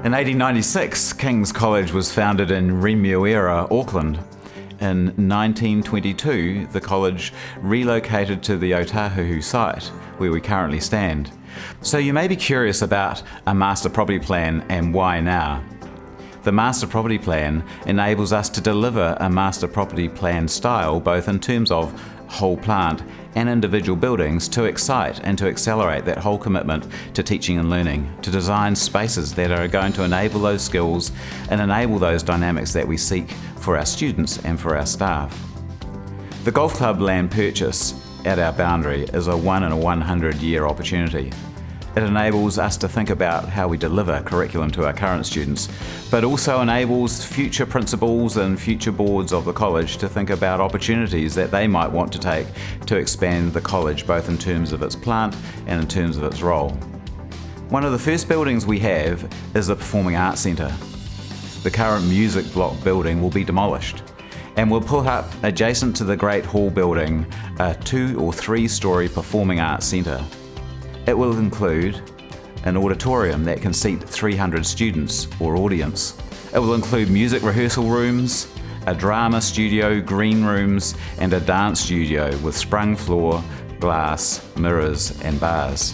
In 1896, King's College was founded in Remuera, Auckland. In 1922, the college relocated to the Otahuhu site, where we currently stand. So you may be curious about a master property plan and why now. The master property plan enables us to deliver a master property plan style both in terms of whole plant and individual buildings to excite and to accelerate that whole commitment to teaching and learning, to design spaces that are going to enable those skills and enable those dynamics that we seek for our students and for our staff. The golf club land purchase at our boundary is a 1 in a 100 year opportunity. It enables us to think about how we deliver curriculum to our current students, but also enables future principals and future boards of the college to think about opportunities that they might want to take to expand the college, both in terms of its plant and in terms of its role. One of the first buildings we have is the Performing Arts Centre. The current music block building will be demolished, and we'll put up, adjacent to the Great Hall building, a 2 or 3 story Performing Arts Centre. It will include an auditorium that can seat 300 students or audience. It will include music rehearsal rooms, a drama studio, green rooms, and a dance studio with sprung floor, glass, mirrors, and bars.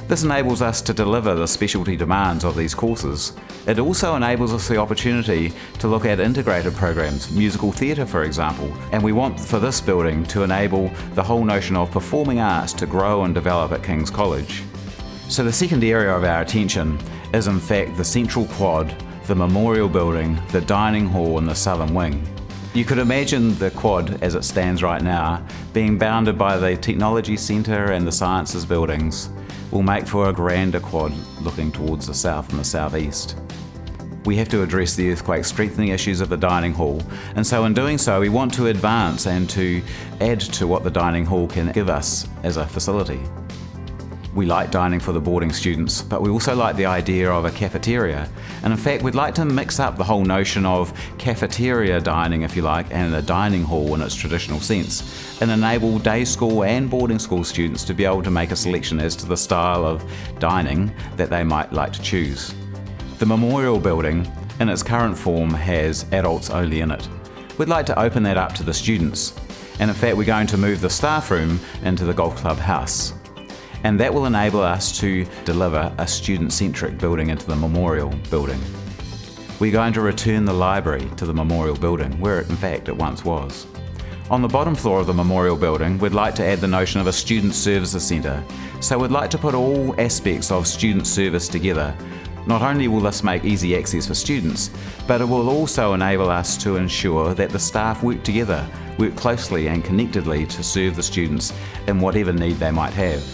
This enables us to deliver the specialty demands of these courses. It also enables us the opportunity to look at integrated programs, musical theatre for example, and we want for this building to enable the whole notion of performing arts to grow and develop at King's College. So the second area of our attention is in fact the central quad, the memorial building, the dining hall and the southern wing. You could imagine the quad as it stands right now being bounded by the Technology Centre and the Sciences buildings will make for a grander quad looking towards the south and the southeast. We have to address the earthquake strengthening issues of the dining hall, and so in doing so we want to advance and to add to what the dining hall can give us as a facility. We like dining for the boarding students, but we also like the idea of a cafeteria. And in fact, we'd like to mix up the whole notion of cafeteria dining, if you like, and a dining hall in its traditional sense, and enable day school and boarding school students to be able to make a selection as to the style of dining that they might like to choose. The memorial building, in its current form, has adults only in it. We'd like to open that up to the students. And in fact, we're going to move the staff room into the golf club house. And that will enable us to deliver a student-centric building into the memorial building. We're going to return the library to the memorial building, where in fact it once was. On the bottom floor of the memorial building, we'd like to add the notion of a student services centre. So we'd like to put all aspects of student service together. Not only will this make easy access for students, but it will also enable us to ensure that the staff work together, work closely and connectedly to serve the students in whatever need they might have.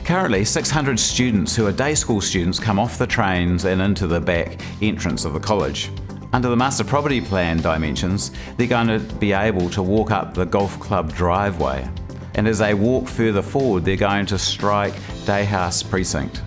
Currently, 600 students who are day school students come off the trains and into the back entrance of the college. Under the master property plan dimensions, they're going to be able to walk up the golf club driveway. And as they walk further forward, they're going to strike Dayhouse Precinct.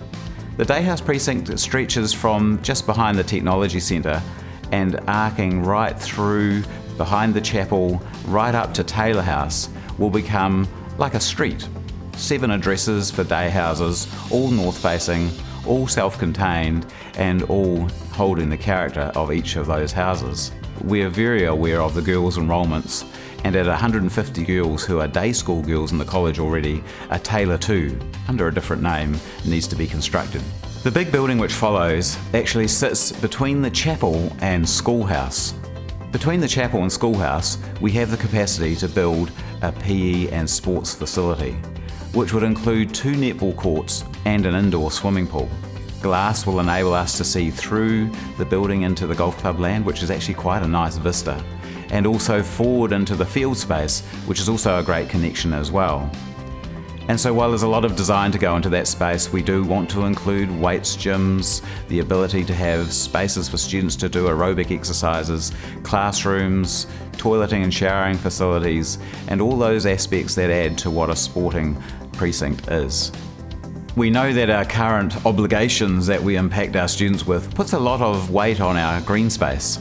The Dayhouse Precinct stretches from just behind the Technology Centre and arcing right through behind the chapel, right up to Taylor House, will become like a street. 7 addresses for day houses, all north-facing, all self-contained, and all holding the character of each of those houses. We are very aware of the girls' enrolments, and at 150 girls who are day school girls in the college already, a Taylor 2, under a different name, needs to be constructed. The big building which follows actually sits between the chapel and schoolhouse. Between the chapel and schoolhouse, we have the capacity to build a PE and sports facility, which would include 2 netball courts and an indoor swimming pool. Glass will enable us to see through the building into the golf club land, which is actually quite a nice vista, and also forward into the field space, which is also a great connection as well. And so while there's a lot of design to go into that space, we do want to include weights gyms, the ability to have spaces for students to do aerobic exercises, classrooms, toileting and showering facilities, and all those aspects that add to what a sporting precinct is. We know that our current obligations that we impact our students with puts a lot of weight on our green space.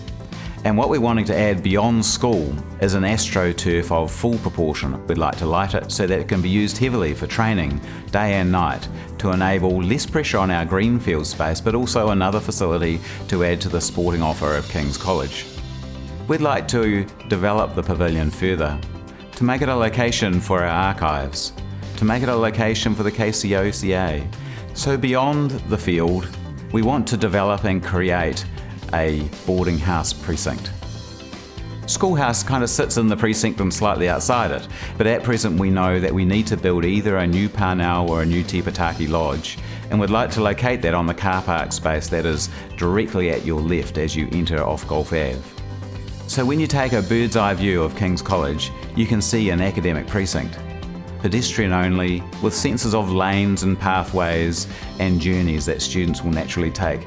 And what we're wanting to add beyond school is an astroturf of full proportion. We'd like to light it so that it can be used heavily for training, day and night, to enable less pressure on our greenfield space, but also another facility to add to the sporting offer of King's College. We'd like to develop the pavilion further, to make it a location for our archives, to make it a location for the KCOCA. So beyond the field, we want to develop and create a boarding house precinct. Schoolhouse kind of sits in the precinct and slightly outside it, but at present we know that we need to build either a new Parnell or a new Tipataki Lodge, and we'd like to locate that on the car park space that is directly at your left as you enter off Gulf Ave. So when you take a bird's eye view of King's College, you can see an academic precinct, pedestrian only, with senses of lanes and pathways and journeys that students will naturally take.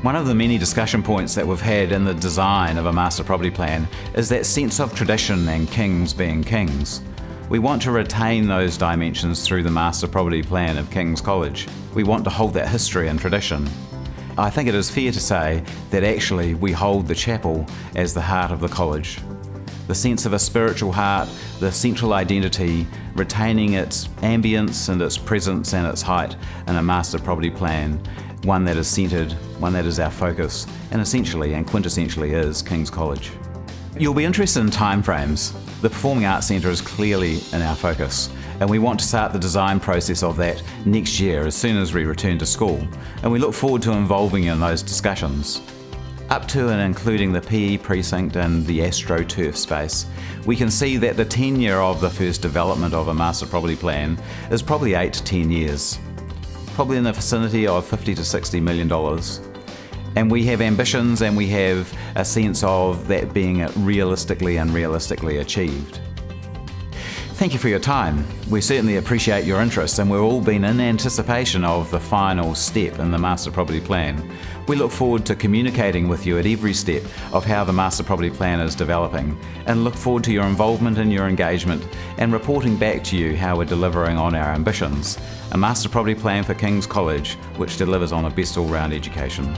One of the many discussion points that we've had in the design of a master property plan is that sense of tradition and kings being kings. We want to retain those dimensions through the master property plan of King's College. We want to hold that history and tradition. I think it is fair to say that actually we hold the chapel as the heart of the college. The sense of a spiritual heart, the central identity, retaining its ambience and its presence and its height in a master property plan, one that is centred, one that is our focus, and essentially and quintessentially is King's College. You'll be interested in timeframes. The Performing Arts Centre is clearly in our focus, and we want to start the design process of that next year as soon as we return to school, and we look forward to involving you in those discussions. Up to and including the PE precinct and the AstroTurf space, we can see that the tenure of the first development of a master property plan is probably 8 to 10 years. Probably in the vicinity of $50 to $60 million. And we have ambitions and we have a sense of that being realistically and realistically achieved. Thank you for your time. We certainly appreciate your interest, and we've all been in anticipation of the final step in the master property plan. We look forward to communicating with you at every step of how the master property plan is developing, and look forward to your involvement and your engagement and reporting back to you how we're delivering on our ambitions. A master property plan for King's College which delivers on a best all-round education.